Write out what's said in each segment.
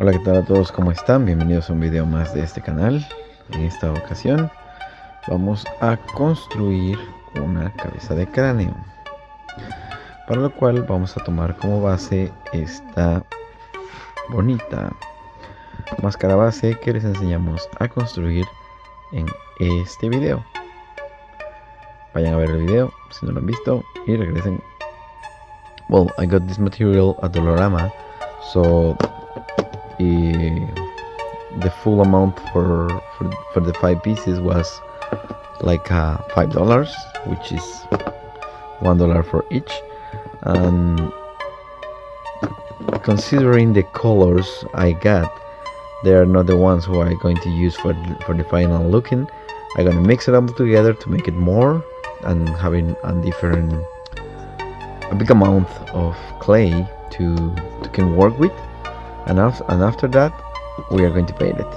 Hola, ¿qué tal a todos? ¿Cómo están? Bienvenidos a un video más de este canal. En esta ocasión vamos a construir una cabeza de cráneo, para lo cual vamos a tomar como base esta bonita máscara base que les enseñamos a construir en este video. Vayan a ver el video si no lo han visto y regresen. Well, I got this material at dolarama, so the full amount for the 5 pieces was like $5, which is $1 for each. And considering the colors I got, they are not the ones who I'm going to use for the final looking. I'm gonna mix it up together to make it more and having a big amount of clay to can work with, and after that we are going to paint it.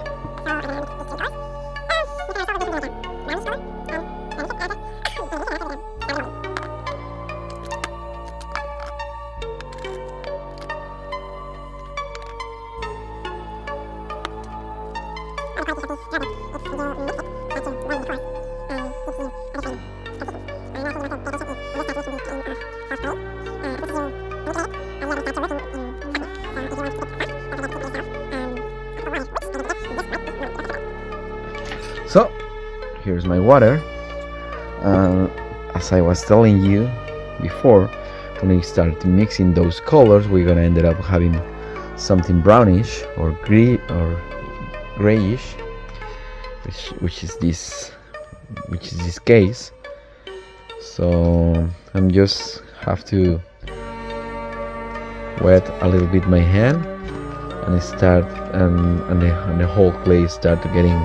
So here's my water. As I was telling you before, when we start mixing those colors, we're gonna end up having something brownish or grayish, which is this case. So I'm just have to wet a little bit my hand and start and the whole clay start to getting,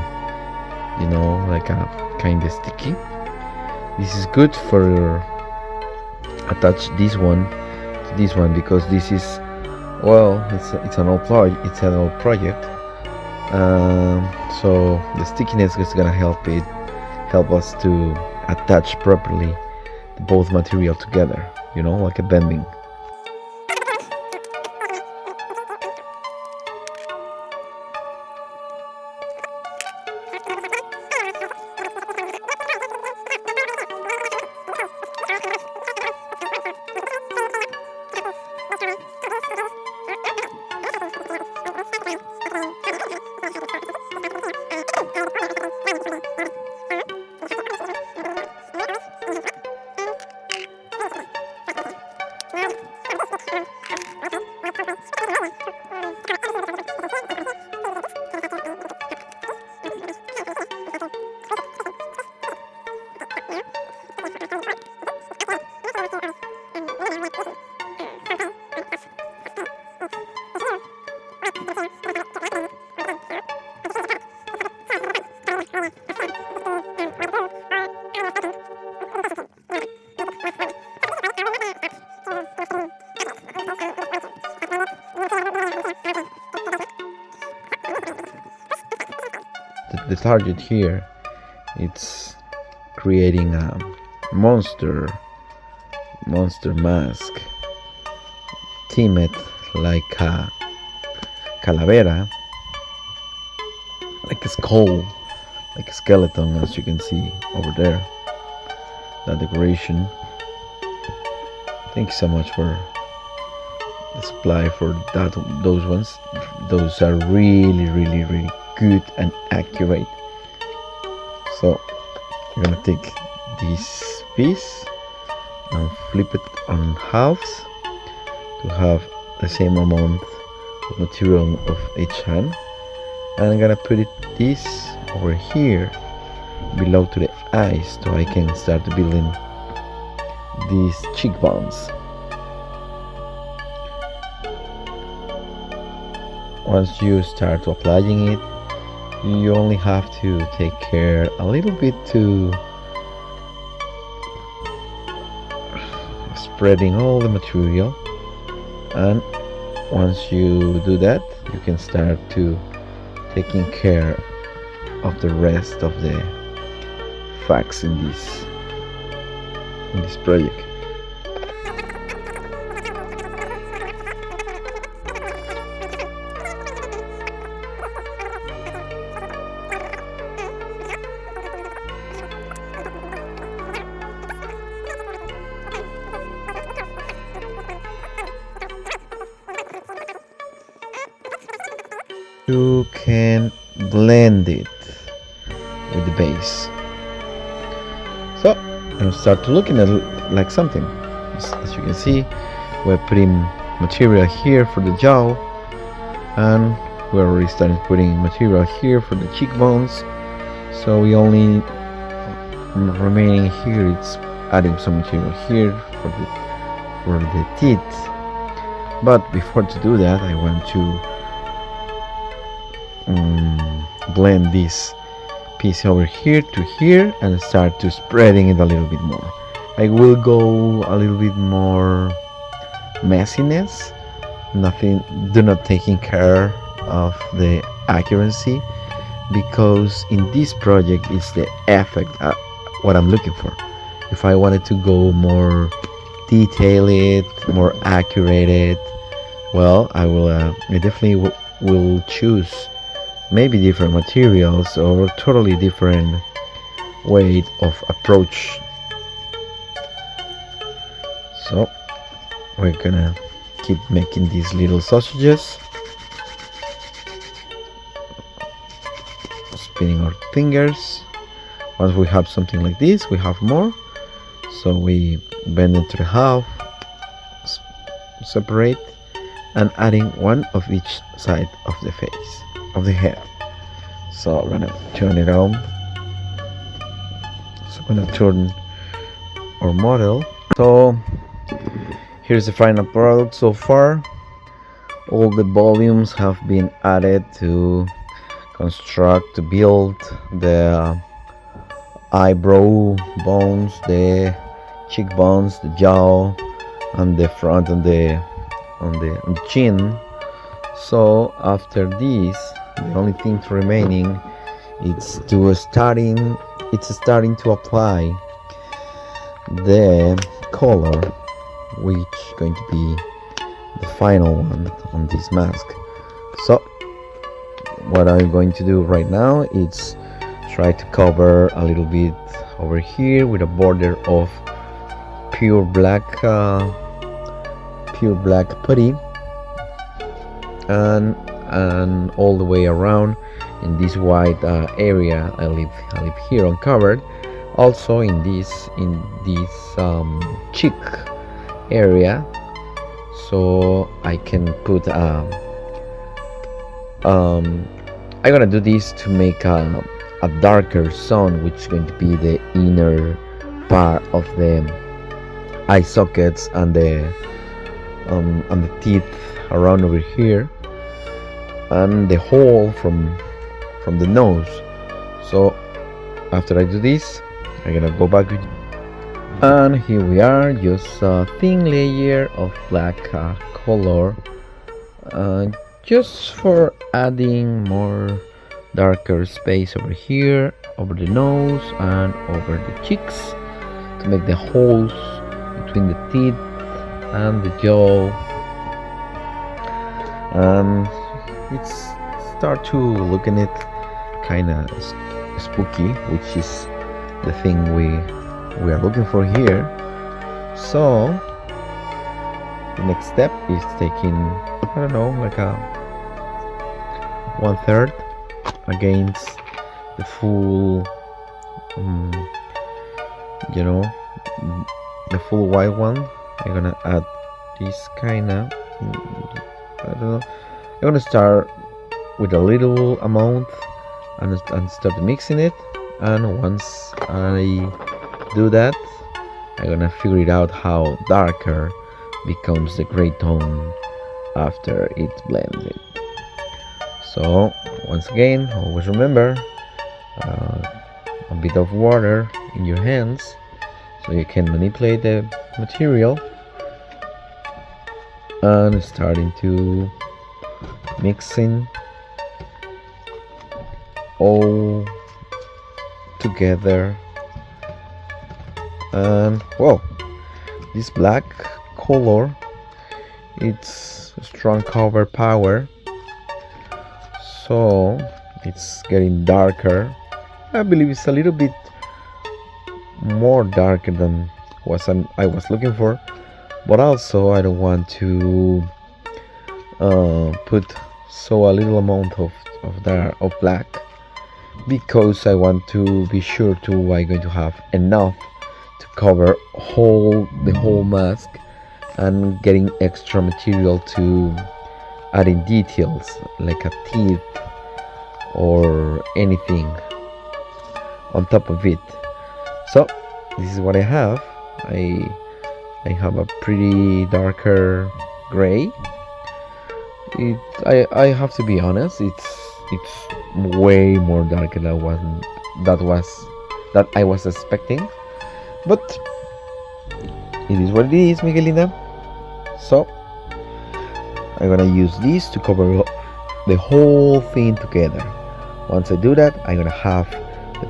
you know, like a kind of sticky. This is good for attach this one to this one, because this is, well, it's an old project. So the stickiness is gonna help us to attach properly both material together, you know, like a bending. The target here, it's creating a monster mask themed like a Calavera, like a skull, like a skeleton, as you can see over there, that decoration. Thank you so much for the supply for those ones. Those are really good and accurate. So we're gonna take this piece and flip it on halves to have the same amount of material of each hand, and I'm gonna put this over here below to the eyes, so I can start building these cheekbones. Once you start applying it, you only have to take care a little bit to spreading all the material, and once you do that, you can start to taking care of the rest of the facts in this project. can blend it with the base. So I'll start looking at like something. As you can see, we're putting material here for the jaw, and we're already starting putting material here for the cheekbones. So we only remaining here, it's adding some material here for the teeth. But before to do that, I want to blend this piece over here to here and start to spreading it a little bit more. I will go a little bit more messiness, do not taking care of the accuracy, because in this project it's the effect what I'm looking for. If I wanted to go more detailed, more accurate, well, I definitely will choose maybe different materials or totally different way of approach. So we're gonna keep making these little sausages, spinning our fingers. Once we have something like this, we have more, so we bend it to the half, separate, and adding one of each side of the face, of the head. So I'm gonna turn it on. So I'm gonna turn our model. So here's the final product so far. All the volumes have been added to build the eyebrow bones, the cheekbones, the jaw, and the front and the on the chin. So after this, the only thing remaining is starting to apply the color, which is going to be the final one on this mask. So what I'm going to do right now is try to cover a little bit over here with a border of pure black putty, and all the way around in this white area I leave here uncovered. Also in this cheek area, so I can put I'm gonna do this to make a darker zone, which is going to be the inner part of the eye sockets and the teeth around over here, and the hole from the nose. So after I do this, I'm gonna go back with, and here we are, just a thin layer of black color, just for adding more darker space over here, over the nose and over the cheeks, to make the holes between the teeth and the jaw. And it's start to look in it kind of spooky, which is the thing we are looking for here. So the next step is taking, I don't know, like a 1/3 against the full the full white one. I'm gonna add this kind of, I don't know, I'm gonna start with a little amount and start mixing it, and once I do that, I'm gonna figure it out how darker becomes the gray tone after it's blended. So once again, always remember a bit of water in your hands so you can manipulate the material, and starting to mixing all together. And whoa, this black color, it's a strong cover power, so it's getting darker. I believe it's a little bit more darker than I was looking for, but also I don't want to put so a little amount of black, because I want to be sure to I'm going to have enough to cover the whole mask, and getting extra material to adding details like a teeth or anything on top of it. So this is what I have. I have a pretty darker gray. I have to be honest, it's way more darker than that I was expecting, but it is what it is, Miguelina. So I'm gonna use this to cover the whole thing together. Once I do that, I'm gonna have the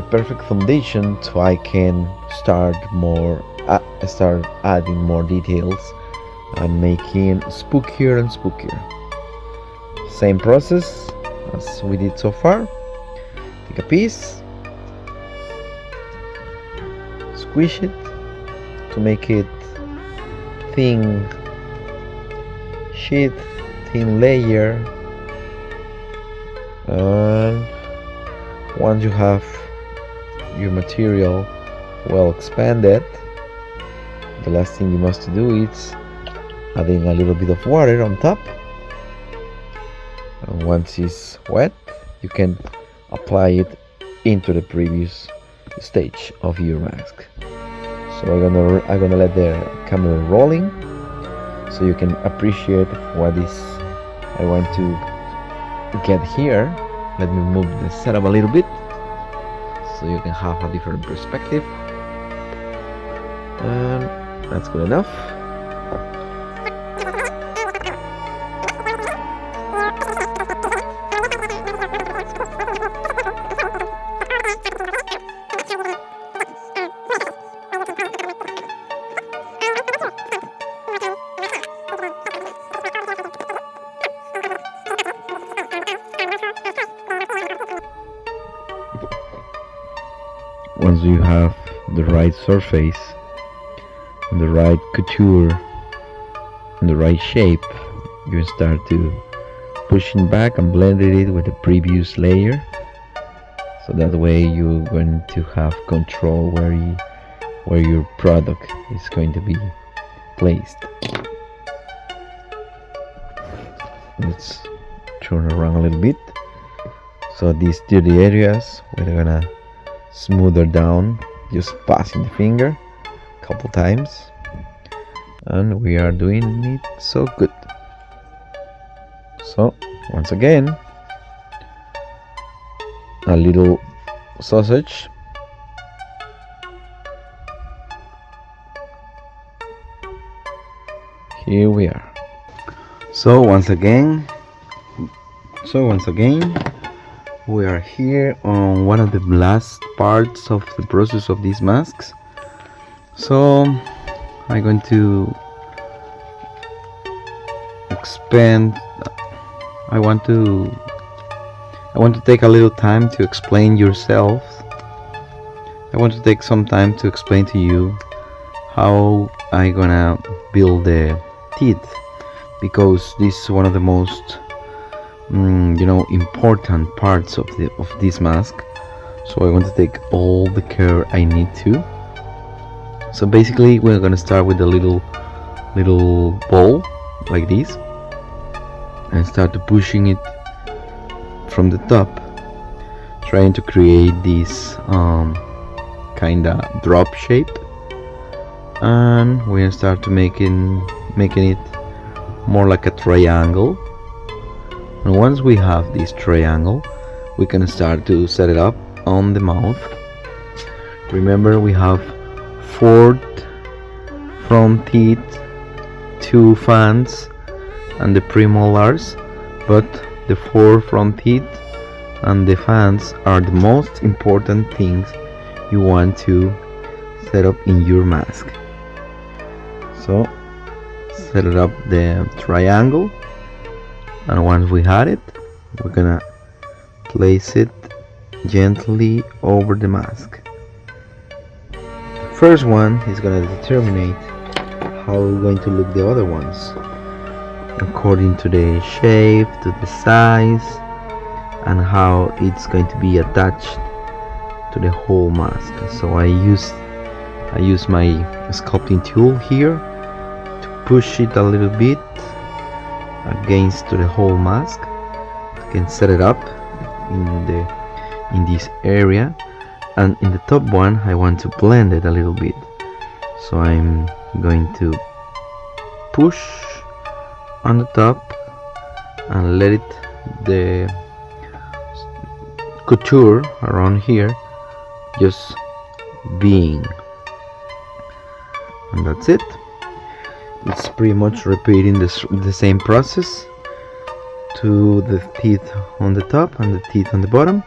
perfect foundation, so I can start adding more details and making spookier and spookier. Same process as we did so far. Take a piece, squish it to make it thin sheet, thin layer, and once you have your material well expanded, the last thing you must do is adding a little bit of water on top, and once it's wet you can apply it into the previous stage of your mask. So I'm gonna let the camera rolling so you can appreciate what is I want to get here. Let me move the setup a little bit so you can have a different perspective, and that's good enough. Once you have the right surface and the right couture and the right shape, you start to pushing back and blending it with the previous layer, so that way you're going to have control where your product is going to be placed. Let's turn around a little bit, so these dirty areas we're gonna smoother down, just passing the finger a couple times, and we are doing it so good. So once again, a little sausage, here we are. So once again we are here on one of the last parts of the process of these masks. So I'm going to expand. I want to take a little time to explain yourself. I want to take some time to explain to you how I'm gonna build the teeth, because this is one of the most important parts of this mask. So I want to take all the care I need to. So basically we're gonna start with a little ball like this and start pushing it from the top, trying to create this kinda drop shape, and we're gonna start to making it more like a triangle. And once we have this triangle, we can start to set it up on the mouth. Remember, we have 4 front teeth, 2 fans, and the premolars, but the 4 front teeth and the fans are the most important things you want to set up in your mask. So set it up the triangle, and once we had it, we're gonna place it gently over the mask. The first one is gonna determine how we're going to look the other ones. according to the shape, to the size, and how it's going to be attached to the whole mask. So I use my sculpting tool here to push it a little bit against to the whole mask. You can set it up in this area, and in the top one I want to blend it a little bit. So I'm going to push on the top and let it the couture around here just being, and that's it. It's pretty much repeating the same process to the teeth on the top and the teeth on the bottom.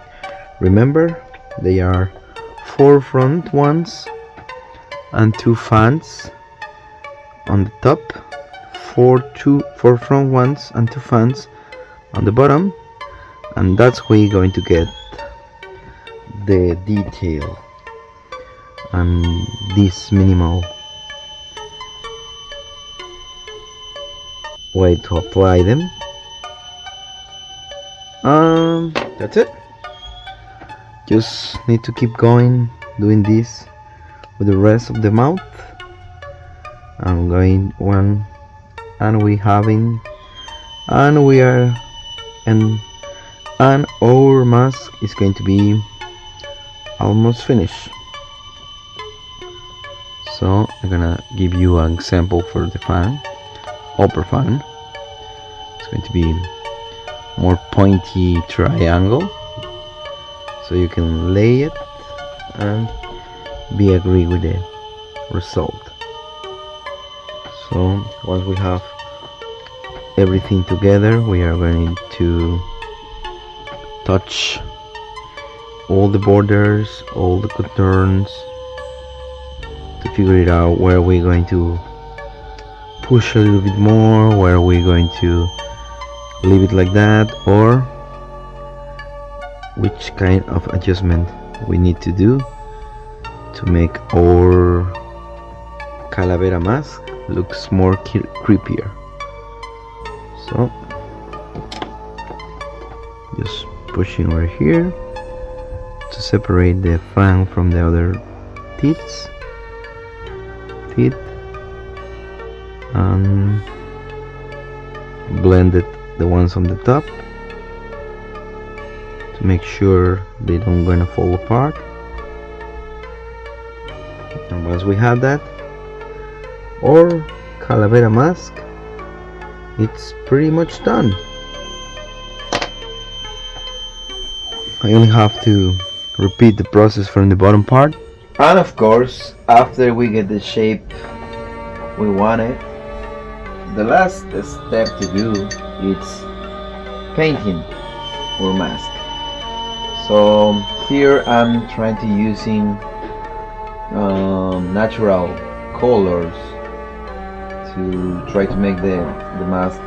Remember, they are 4 front ones and 2 fans on the top, 4 front ones and 2 fans on the bottom, and that's where you're going to get the detail and this minimal way to apply them. That's it. Just need to keep going doing this with the rest of the mouth. I'm going one, and we having, and we are, and our mask is going to be almost finished. So I'm gonna give you an example for the fan, upper fan. It's going to be more pointy triangle, so you can lay it and be agree with the result. So once we have everything together, we are going to touch all the borders, all the contours, to figure it out where we're going to push a little bit more, where we're going to leave it like that, or which kind of adjustment we need to do to make our Calavera mask looks more creepier. So just pushing over here to separate the fang from the other teeth, and blended the ones on the top to make sure they don't gonna fall apart. And once we have that, our Calavera mask, it's pretty much done. I only have to repeat the process from the bottom part, and of course after we get the shape we wanted, the last step to do is painting our mask. So here I'm trying to using natural colors to try to make the mask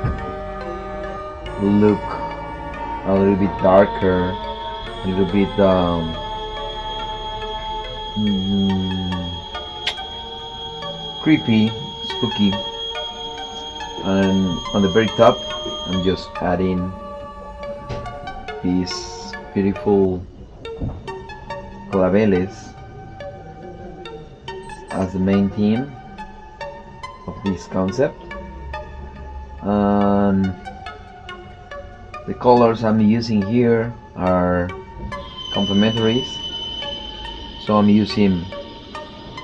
look a little bit darker, a little bit creepy, spooky. And on the very top I'm just adding these beautiful claveles as the main theme of this concept, and the colors I'm using here are complementaries. So I'm using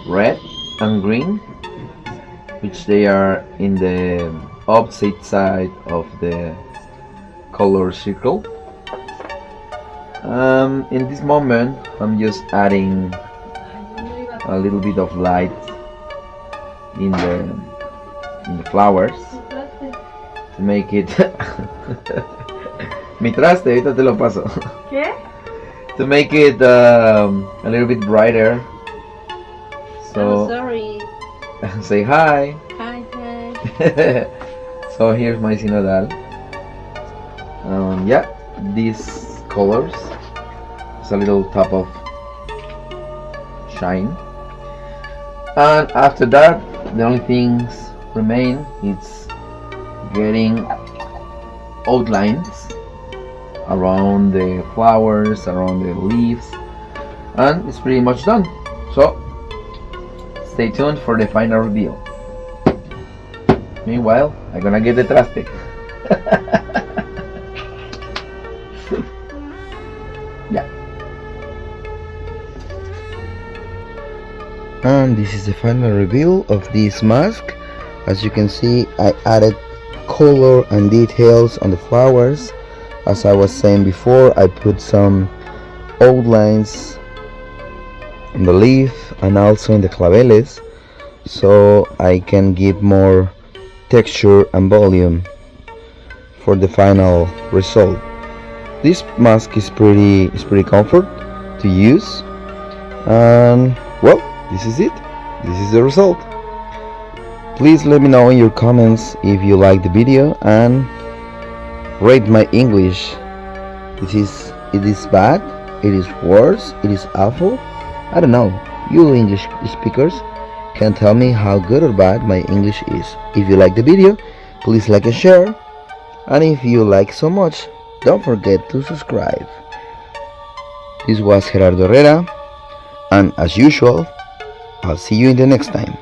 red and green, which they are in the opposite side of the color circle. In this moment I'm just adding a little bit of light in the flowers to make it mi traste, ahorita te lo paso. ¿Qué? To make it a little bit brighter. So I'm sorry. say hi. Hi. So here's my sinodal. Yeah, these colors. It's a little top of shine. And after that, the only things remain is getting outlines around the flowers, around the leaves, and it's pretty much done. So stay tuned for the final reveal. Meanwhile, I'm gonna get the traste. Yeah. And this is the final reveal of this mask. As you can see, I added color and details on the flowers. As I was saying before, I put some outlines in the leaf and also in the claveles, so I can give more texture and volume for the final result. This mask is pretty comfort to use, and well, this is it. This is the result. Please let me know in your comments if you like the video and rate my English. It is bad, it is worse, it is awful. I don't know. You English speakers can tell me how good or bad my English is. If you like the video, please like and share. And if you like so much, don't forget to subscribe. This was Gerardo Herrera, and as usual, I'll see you in the next time.